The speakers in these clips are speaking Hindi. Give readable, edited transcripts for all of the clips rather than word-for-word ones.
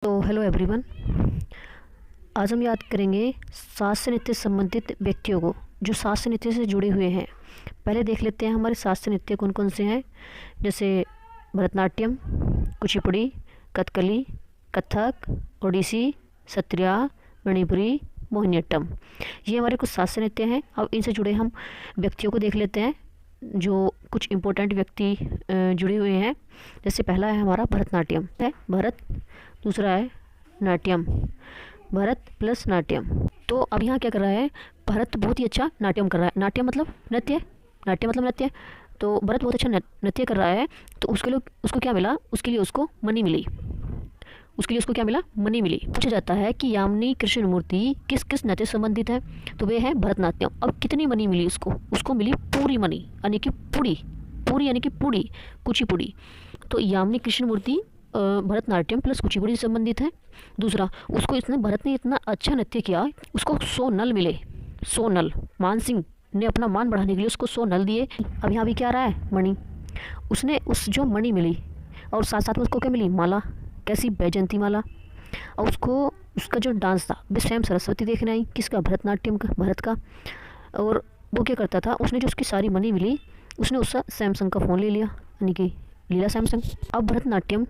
तो हेलो एवरीवन। आज हम याद करेंगे शास्त्रीय नृत्य से संबंधित व्यक्तियों को जो शास्त्रीय नृत्य से जुड़े हुए हैं। पहले देख लेते हैं हमारे शास्त्रीय नृत्य कौन कौन से हैं, जैसे भरतनाट्यम, कुचिपुड़ी, कथकली, कथक, ओडिसी, सत्रिया, मणिपुरी, मोहिनीअट्टम। ये हमारे कुछ शास्त्रीय नृत्य हैं। अब इनसे जुड़े हम व्यक्तियों को देख लेते हैं, जो कुछ इम्पोर्टेंट व्यक्ति जुड़े हुए हैं। जैसे पहला है हमारा भरतनाट्यम है, भरत, दूसरा है नाट्यम, भरत प्लस नाट्यम। तो अब यहाँ क्या कर रहा है, भरत बहुत ही अच्छा नाट्यम कर रहा है। नाट्यम मतलब नृत्य, नाट्य मतलब नृत्य। तो भरत बहुत अच्छा नृत्य कर रहा है, तो उसके लिए उसको क्या मिला, उसके लिए उसको मनी मिली। उसके लिए उसको क्या मिला, मनी मिली। पूछा जाता है कि यामिनी कृष्णमूर्ति किस किस नृत्य से संबंधित है, तो वे है भरतनाट्यम। अब कितनी मनी मिली उसको, उसको मिली पूरी मनी, यानी कि पूरी पूरी यानी कि पूरी कुचिपुड़ी। तो यामिनी कृष्णमूर्ति भरतनाट्यम प्लस कुचिपुड़ी से संबंधित है। दूसरा, उसको भरत ने इतना अच्छा नृत्य किया, उसको 100 नल मिले। 100 नल, मान सिंह ने अपना मान बढ़ाने के लिए उसको 100 नल दिए। अब यहाँ भी क्या रहा है, मणि। उसने उस जो मणि मिली और साथ साथ में उसको क्या मिली, माला। कैसी, बैजंती माला। और उसको उसका जो डांस था वे स्वयं सरस्वती देखने आई। किसका, भरतनाट्यम का, भरत का। और वो क्या करता था, उसने जो उसकी सारी मनी मिली उसने उसका सैमसंग का फ़ोन ले लिया, यानी कि लीला सैमसंग। अब भरतनाट्यम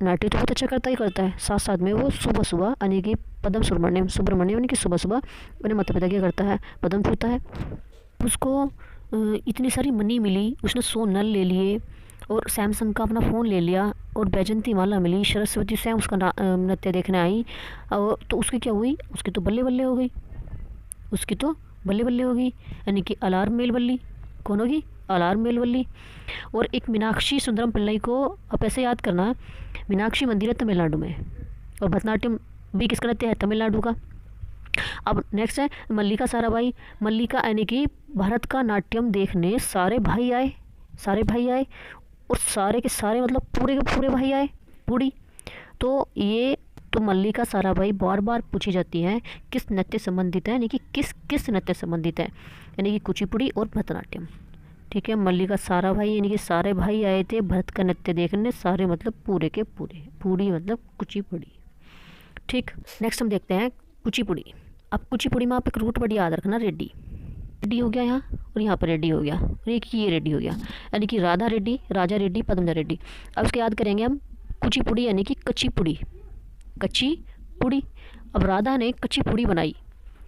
नाट्य तो बहुत अच्छा करता ही करता है, साथ साथ में वो सुबह सुबह यानी कि पदम सुब्रमण्यम यानी कि सुबह सुबह अपने माता पिता क्या करता है, पदम छूता है। उसको इतनी सारी मनी मिली, उसने 100 नल ले लिए और सैमसंग का अपना फ़ोन ले लिया और बैजंती माला मिली। सरस्वती स्वयं उसका नृत्य देखने आई। और तो उसकी क्या हुई, उसकी तो बल्ले बल्ले हो गई, उसकी तो बल्ले बल्ले हो गई, यानी कि अलार्म मेल बल्ली। कौन होगी, अलार्म मेल बल्ली। और एक मीनाक्षी सुंदरम पिल्लई को आप ऐसे याद करना, मीनाक्षी मंदिर है तमिलनाडु में, और भरतनाट्यम भी किसका नृत्य है, तमिलनाडु का। अब नेक्स्ट है मल्लिका साराभाई। मल्लिका यानी कि भारत का नाट्यम देखने सारे भाई आए, सारे भाई आए, और सारे के सारे मतलब पूरे के पूरे भाई आए, पूरी। तो ये तो मल्लिका साराभाई बार बार पूछी जाती है किस नृत्य संबंधित है, यानी कि किस किस नृत्य संबंधित है, यानी कि कुचिपुड़ी और भरतनाट्यम। ठीक है, मल्लिका साराभाई यानी कि सारे भाई आए थे भरत का नृत्य देखने, सारे मतलब पूरे के पूरे, पूरी मतलब कुचिपुड़ी। ठीक, नेक्स्ट हम देखते हैं कुचिपुड़ी। अब कुचिपुड़ी में आप एक रूट वर्ड याद रखना, रेड्डी। रेड्डी हो गया यहाँ, और यहाँ पर रेड्डी हो गया, और ये रेड्डी हो गया, यानी कि राधा रेड्डी, राजा रेड्डी, पद्मजा रेड्डी। अब उसको याद करेंगे हम, कुचिपुड़ी यानी कि कच्ची पुड़ी, कच्ची पुड़ी। अब राधा ने कच्ची पुड़ी बनाई,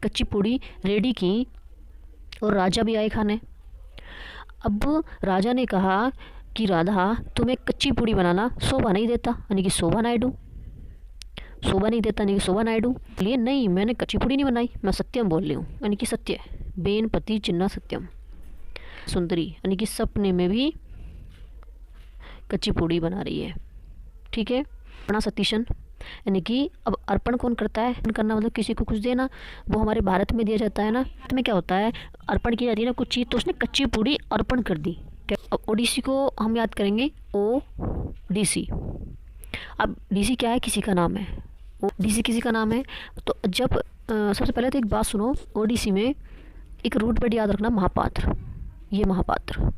कच्ची पुड़ी रेडी की, और राजा भी आए खाने। अब राजा ने कहा कि राधा तुम्हें कच्ची पुड़ी बनाना शोभा नहीं देता, यानी कि शोभा नायडू, शोभा नहीं देता यानी कि शोभा नायडू। लिए नहीं, मैंने कच्ची पुड़ी नहीं बनाई, मैं सत्यम बोल रही हूँ, यानी कि सत्य, बेन पति चिन्ना सत्यम। सुंदरी यानी कि सपने में भी कच्ची पुड़ी बना रही है। ठीक है, अपना सतीशन यानी कि अब अर्पण कौन करता है, अर्पण करना मतलब किसी को कुछ देना, वो हमारे भारत में दिया जाता है ना। भारत में क्या होता है, अर्पण की जाती है ना कुछ चीज़, तो उसने कच्ची पुड़ी अर्पण कर दी। अब ओडिसी को हम याद करेंगे, ओ डी सी। अब डीसी क्या है, किसी का नाम है, ओ डीसी किसी का नाम है। तो जब सबसे पहले तो एक बात सुनो, ओडिसी में एक रूट वर्ड याद रखना, महापात्र। ये महापात्र,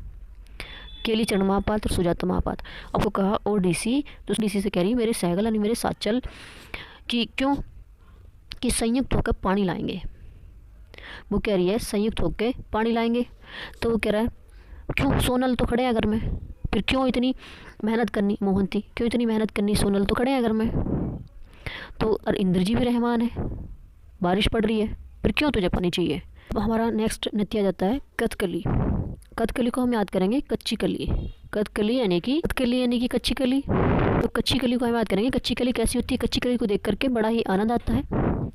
केली चरण महापात्र, सुजाता महापात्र। आपको कहा ओडिसी, तो उस डीसी से कह रही मेरे सहगल यानी मेरे साथ चल, कि क्यों, कि संयुक्त होकर पानी लाएंगे। वो कह रही है संयुक्त होकर पानी लाएंगे। तो वो कह रहा है क्यों, सोनल तो खड़े हैं घर में, फिर क्यों इतनी मेहनत करनी, मोहंती क्यों इतनी मेहनत करनी, सोनल तो खड़े हैं घर में। तो और इंद्र जी भी रहमान है, बारिश पड़ रही है, फिर क्यों तुझे पानी चाहिए। अब हमारा नेक्स्ट नृत्य आ जाता है कथकली। कथकली को हम याद करेंगे कच्ची कली। कथकली यानी कि कच्ची कली। तो कच्ची कली को हम याद करेंगे, कच्ची कली कैसी होती है। कच्ची कली को देख करके बड़ा ही आनंद आता है,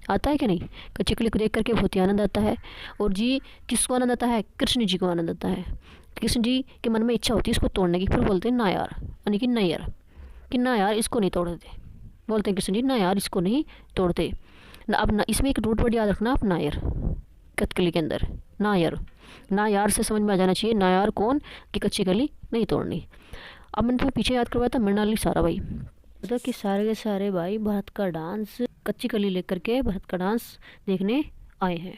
आता है कि नहीं, कच्ची कली को देख करके बहुत ही आनंद आता है। और जी किसको आनंद आता है, कृष्ण जी को आनंद आता है। कृष्ण जी के मन में इच्छा होती है इसको तोड़ने की, फिर बोलते हैं ना यार, यानी कि नहीं यार, कि ना यार इसको नहीं तोड़ते, बोलते हैं कृष्ण जी ना यार इसको नहीं तोड़ते ना। अब ना इसमें एक रूट वर्ड याद रखना, आप नायर, कथकली के अंदर नायर, ना यार से समझ में आ जाना चाहिए, ना यार कौन, कि कच्ची कली नहीं तोड़नी। अब मैंने तुम्हें पीछे याद करवाया था मृणाली साराभाई, मतलब कि सारे के सारे भाई भरत का डांस, कच्ची कली लेकर के भरत का डांस देखने आए हैं।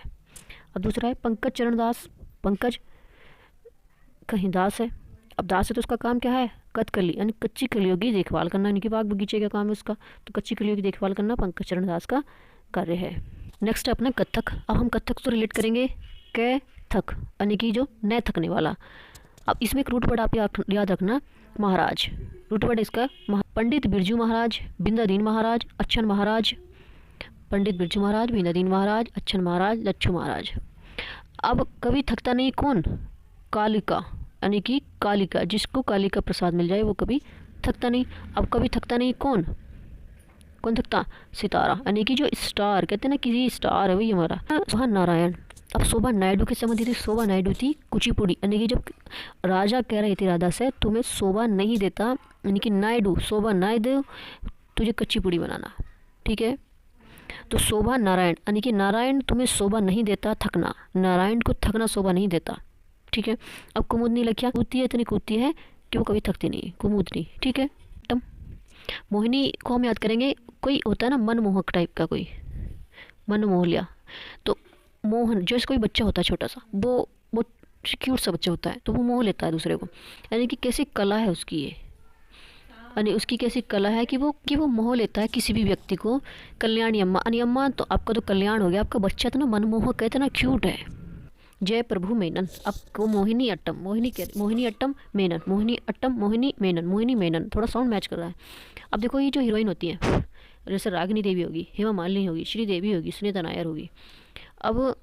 अब दूसरा है पंकज चरण दास। पंकज कहीं दास है, अब दास है तो उसका काम क्या है, कथकली यानी कच्ची कलियों की देखभाल करना, यानी कि बाग बगीचे का काम है उसका, तो कच्ची कलियों की देखभाल करना पंकज चरण दास का कार्य है। नेक्स्ट है अपना कथक। अब हम कथक से रिलेट करेंगे कैथक यानी कि जो न थकने वाला। अब इसमें एक रूट वर्ड आप याद रखना, महाराज। रूट वर्ड इसका पंडित बिरजू महाराज, बिंदादीन महाराज, अच्छन महाराज। पंडित बिरजू महाराज, बिंदादीन महाराज, अच्छन महाराज, लच्छू महाराज। अब कभी थकता नहीं कौन? कालिका यानी कि कालिका, जिसको कालिका प्रसाद मिल जाए वो कभी थकता नहीं। अब कभी थकता नहीं कौन? कौन थकता? सितारा यानी कि जो स्टार कहते हैं ना, किसी स्टार है वही हमारा। शोभा नारायण। अब शोभा नायडू के संबंधी थी। शोभा नायडू थी कुचिपुड़ी, यानी कि जब राजा कह रहे थे राधा से तुम्हें शोभा नहीं देता, यानी कि नायडू शोभा नायडू तुझे कुचिपुड़ी बनाना, ठीक है। तो शोभा नारायण यानी कि नारायण तुम्हें शोभा नहीं देता थकना, नारायण को थकना शोभा नहीं देता, ठीक है। अब कुमुदनी लख्या कूदती है, इतनी कूदती है कि वो कभी थकती नहीं, कुमुदनी, ठीक है। मोहिनी को हम याद करेंगे, कोई होता है ना मनमोहक टाइप का, कोई मन मोह लिया, तो मोहन जैसे कोई बच्चा होता है छोटा सा, वो क्यूट सा बच्चा होता है तो वो मोह लेता है दूसरे को, यानी कि कैसी कला है उसकी ये, यानी उसकी कैसी कला है कि वो मोह लेता है किसी भी व्यक्ति को। कल्याणी अम्मा, यानी अम्मा तो आपका तो कल्याण हो गया, आपका बच्चा तो ना मनमोहक कहते ना क्यूट है। जय प्रभु मेनन। अब वो मोहिनी अट्टम, मोहिनी अट्टम मेनन, मोहिनी अट्टम मोहिनी मेनन, मोहिनी मेनन, थोड़ा साउंड मैच कर रहा है। अब देखो ये जो हीरोइन होती है, जैसे रागिनी देवी होगी, हेमा मालिनी होगी, श्रीदेवी होगी, सुनीता नायर होगी। अब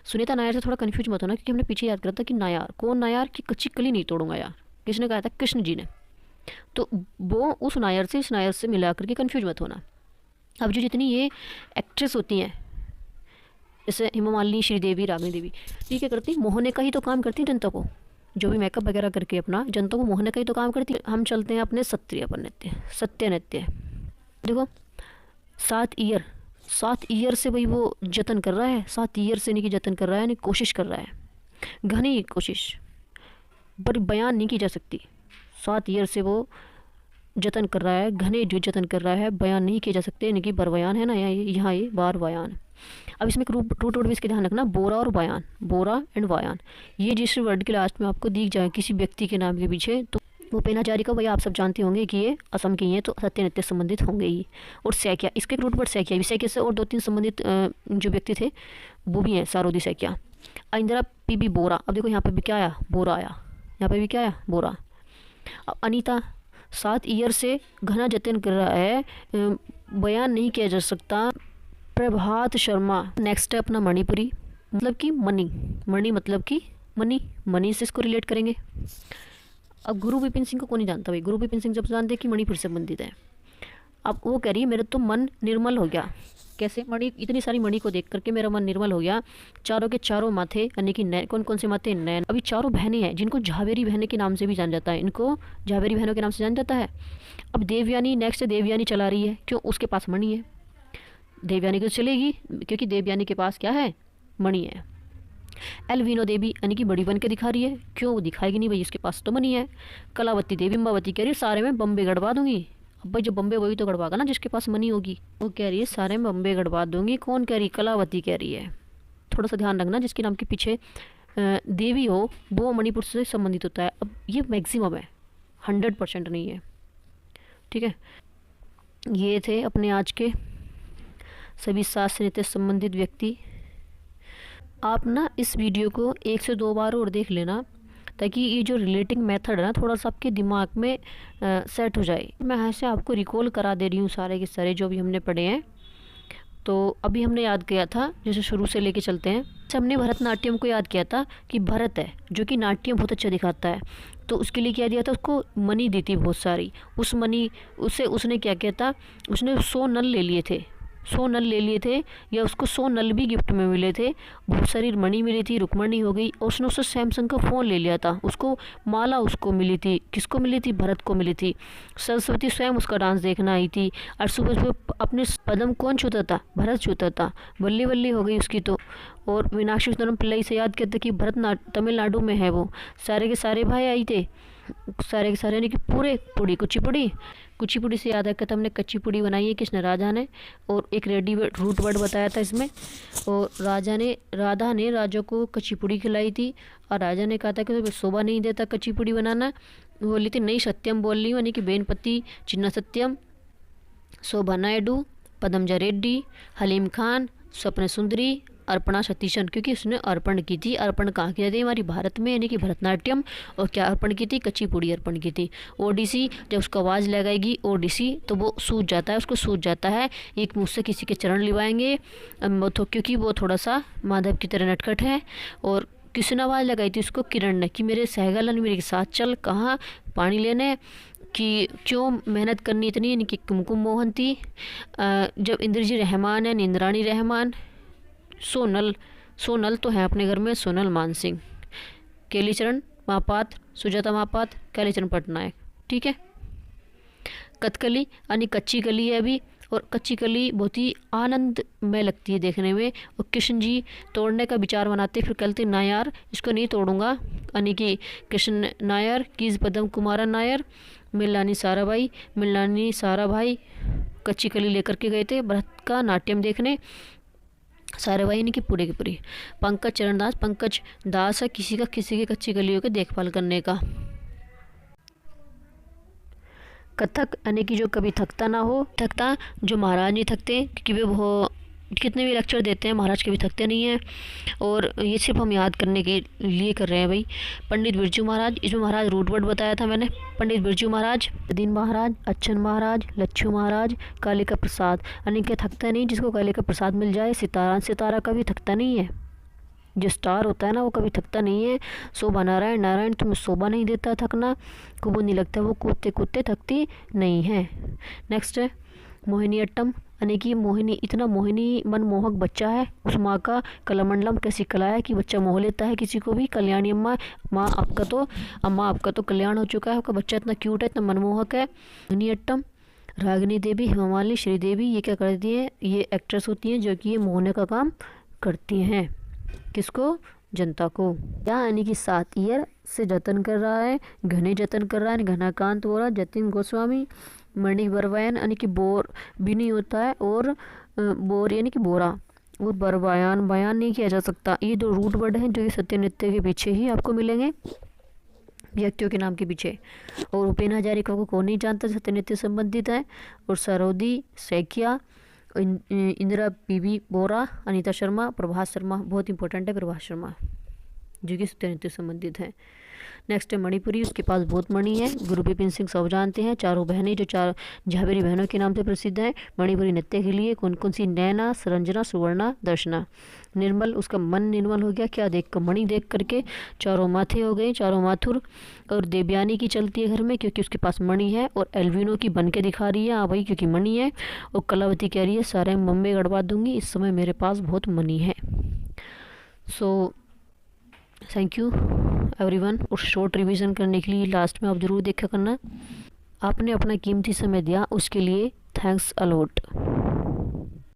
सुनीता नायर से थोड़ा कन्फ्यूज मत होना, क्योंकि हमने पीछे याद करा था कि नायर, कौन नायर की कच्ची कली नहीं तोड़ूंगा यार, किसने कहा था? कृष्ण जी ने। तो वो उस नायर से इस नायर से मिला करके कन्फ्यूज मत होना। अब जो जितनी ये एक्ट्रेस होती हैं, जैसे हेमा मालिनी, श्रीदेवी, रागिनी देवी, ये क्या करती? मोहने का ही तो काम करती जनता को, जो भी मेकअप वगैरह करके अपना जनता को मोहने का ही तो काम करती है। हम चलते हैं अपने सत्य पर नृत्य, सत्य नृत्य। देखो 7 ईयर से भाई वो जतन कर रहा है, 7 ईयर से नहीं कि जतन कर रहा है, नहीं कोशिश कर रहा है, घनी कोशिश, पर बयान नहीं की जा सकती। 7 ईयर से वो जतन कर रहा है, घने जो जतन कर रहा है, बयान नहीं किए जा सकते, यानी कि बर बयान है ना, यहाँ ये बार बयान। अब इसमें रूट वर्ड भी इसके ध्यान रखना, बोरा और बयान, बोरा एंड बयान। ये जिस वर्ड के लास्ट में आपको दिख जाए किसी व्यक्ति के नाम के पीछे, तो भूपेनाचार्य का भैया आप सब जानते होंगे कि ये असम के ही हैं, तो सत्य नृत्य संबंधित होंगे ही। और सैकिया, इसके रूट वर्ड सैकिया भी, सैकिया से और 2-3 संबंधित जो व्यक्ति थे वो भी हैं, सारोदी सैकिया। इंदिरा पीबी बोरा। अब देखो यहाँ पे भी क्या आया? बोरा आया, यहाँ पे भी क्या आया? बोरा। अब अनीता 7 ईयर से घना जतन कर रहा है, बयान नहीं किया जा सकता। प्रभात शर्मा। नेक्स्ट है अपना मणिपुरी, मतलब कि मनी, मणि मतलब कि मनी, मनी से इसको रिलेट करेंगे। अब गुरु विपिन सिंह को कौन नहीं जानता भाई? गुरु विपिन सिंह जब जानते हैं कि मणिपुर से संबंधित है। अब वो कह रही है मेरा तो मन निर्मल हो गया। कैसे? मणि, इतनी सारी मणि को देख करके मेरा मन निर्मल हो गया। चारों के चारों माथे, यानी कि कौन कौन से माथे? नैन। अभी चारों बहनें हैं जिनको झावेरी बहनें के नाम से भी जाना जाता है, इनको झावेरी बहनों के नाम से जाना जाता है। अब देवयानी, नेक्स्ट देवयानी चला रही है, क्यों? उसके पास मणि है। देवयानी को चलेगी क्योंकि देवयानी के पास क्या है? मणि है। एलवीनो देवी यानी कि बड़ी बन के दिखा रही है, क्यों? वो दिखाएगी नहीं भाई, इसके पास तो मनी है। कलावती देवी, अम्बावती कह रही है सारे में बम्बे गड़वा दूंगी। अब भाई जो बम्बे वही तो गड़वागा ना जिसके पास मनी होगी। वो कह रही है सारे में बम्बे गड़वा दूंगी। कौन कह रही? कलावती कह रही है। थोड़ा सा ध्यान रखना, जिसके नाम के पीछे देवी हो वो मणिपुर से संबंधित होता है। अब ये मैक्सिमम है, 100% नहीं है, ठीक है। ये थे अपने आज के सभी शास्त्र नृत्य संबंधित व्यक्ति। आप ना इस वीडियो को 1 से 2 बार और देख लेना, ताकि ये जो रिलेटिंग मेथड है ना थोड़ा सा आपके दिमाग में सेट हो जाए। मैं ऐसे आपको रिकॉल करा दे रही हूँ सारे के सारे जो भी हमने पढ़े हैं। तो अभी हमने याद किया था, जैसे शुरू से लेके चलते हैं। हमने भरतनाट्यम को याद किया था कि भरत है जो कि नाट्यम बहुत अच्छा दिखाता है, तो उसके लिए क्या दिया था? उसको मनी दी थी बहुत सारी। उस मनी उससे उसने क्या किया था? उसने 100 नल ले लिए थे, 100 नल ले लिए थे, या उसको 100 नल भी गिफ्ट में मिले थे। बहुत सारी मणि मिली थी, रुक्मणी हो गई, और उसने उससे सैमसंग का फ़ोन ले लिया था। उसको माला उसको मिली थी, किसको मिली थी? भरत को मिली थी। सरस्वती स्वयं उसका डांस देखना आई थी, और सुबह सुबह अपने पदम कौन छूता था? भरत छूता था। बल्ली बल्ली हो गई उसकी तो। और मीनाक्षी सुंदरम पिल्लाई से याद करते कि भरत तमिलनाडु में है वो। सारे के सारे भाई आई थे, सारे के सारे, यानी कि पूरे पुड़ी कुचिपुड़ी से याद है कि हमने कच्ची पुड़ी बनाई है किसने? राजा ने। और एक रेडी रूट वर्ड बताया था इसमें। और राधा ने राजा को कच्ची पुड़ी खिलाई थी, और राजा ने कहा था कि शोभा नहीं देता कच्ची पुड़ी बनाना, बोली थी नई सत्यम बोल रही हूँ, यानी कि बेनपति चिन्ना सत्यम, शोभा नायडू, पदमजा रेड्डी, हलीम खान, स्वप्न सुंदरी, अर्पणा सतीशन, क्योंकि उसने अर्पण की थी। अर्पण कहाँ किया था? हमारी भारत में, यानी कि भरतनाट्यम। और क्या अर्पण की थी? कुचिपुड़ी अर्पण की थी। ओडिसी, जब उसको आवाज़ लगाएगी ओडिसी तो वो सूझ जाता है, उसको सूझ जाता है। एक मुँह से किसी के चरण लिवाएंगे क्योंकि वो थोड़ा सा माधव की तरह नटखट है। और किसने आवाज़ लगाई थी उसको? किरण ने, कि मेरे सहगलन मेरे साथ चल, कहाँ? पानी लेने, कि क्यों मेहनत करनी इतनी, यानी कि कुमकुम मोहन थी। जब इंद्रजी रहमान है, इंद्राणी रहमान, सोनल, सोनल तो है अपने घर में, सोनल मानसिंह, केलीचरण महापात्र, सुजाता महापात्र, कालीचरण पटनायक। ठीक है। कथकली यानी कच्ची कली है अभी, और कच्ची कली बहुत ही आनंद में लगती है देखने में। और कृष्ण जी तोड़ने का विचार बनाते, फिर कहते नायर इसको नहीं तोड़ूंगा, यानी कि कृष्ण नायर, कीज पदम कुमारन नायर, मिल्लानी साराभाई, मिल्लानी साराभाई कच्ची कली लेकर के गए थे भरत का नाट्यम देखने। साराभाई यानी कि पूरे की पूरी। पंकज चरणदास, पंकज दास है किसी की कच्ची कलियों की देखभाल करने का। कथक यानी कि जो कभी थकता ना हो, थकता जो महाराज नहीं थकते, क्योंकि वो कितने भी लेक्चर देते हैं महाराज कभी थकते नहीं हैं। और ये सिर्फ हम याद करने के लिए कर रहे हैं भाई। पंडित बिरजू महाराज, इसमें महाराज रूट वर्ड बताया था मैंने। पंडित बिरजू महाराज, दीन महाराज, अच्छन महाराज, लच्छू महाराज, कालिका प्रसाद, यानी कि थकता नहीं, जिसको कालिका प्रसाद मिल जाए। सितारा, सितारा कभी थकता नहीं है, जो स्टार होता है ना वो कभी थकता नहीं है। शोभा नारायण, नारायण तुम्हें शोभा नहीं देता थकना, को वो नहीं लगता, वो कूदते कूदते थकती नहीं है। नेक्स्ट है मोहिनी अट्टम, यानी कि मोहिनी, इतना मोहिनी मनमोहक बच्चा है। उस माँ का कलामंडलम कैसी कला है कि बच्चा मोह लेता है किसी को भी। कल्याणी अम्मा, अम्मा आपका तो कल्याण हो चुका है, आपका बच्चा इतना क्यूट है, इतना मनमोहक है। मोहिनी अट्टम, रागिनी देवी, हेमामालिनी, श्रीदेवी, ये क्या करती हैं? ये एक्ट्रेस होती हैं जो कि ये मोहने का काम करती हैं। किसको? जनता को। क्या? यानी कि 7 ईयर से जतन कर रहा है, घने जतन कर रहा है। घनाकांत बोरा, जतिन गोस्वामी, मणि बरवायन, यानी कि बोर भी नहीं होता है, और बोर यानी कि बोरा, और बरवायन बयान नहीं किया जा सकता। ये 2 रूट वर्ड हैं जो कि सत्य नृत्य के पीछे ही आपको मिलेंगे, व्यक्तियों के नाम के पीछे। और भूपेन हजारिका को कौन नहीं जानता, सत्य नृत्य संबंधित है। और सरोदी सैकिया, इंदिरा पीवी बोरा, अनीता शर्मा, प्रभास शर्मा, बहुत इंपॉर्टेंट है प्रभास शर्मा, जो कि सत्य नृत्य संबंधित है। नेक्स्ट है मणिपुरी, उसके पास बहुत मणि है। गुरु बिपिन सिंह सब जानते हैं। चारों बहनें जो 4 झाबेरी बहनों के नाम से प्रसिद्ध हैं। मणिपुरी नृत्य के लिए कौन कौन सी? नैना, सरंजना, सुवर्णा, दर्शना। निर्मल, उसका मन निर्मल हो गया क्या देख कर? मणि देख करके। चारों माथे हो गए, चारों माथुर। और देवयानी की चलती है घर में क्योंकि उसके पास मणि है। और एल्विनो की बन के दिखा रही है, हाँ भाई क्योंकि मणि है। और कलावती कह रही है सारे मम्मी गड़वा दूंगी, इस समय मेरे पास बहुत मणि है। So thank you everyone. और शॉर्ट रिवीजन करने के लिए लास्ट में आप ज़रूर देखा करना। आपने अपना कीमती समय दिया, उसके लिए थैंक्स अलॉट।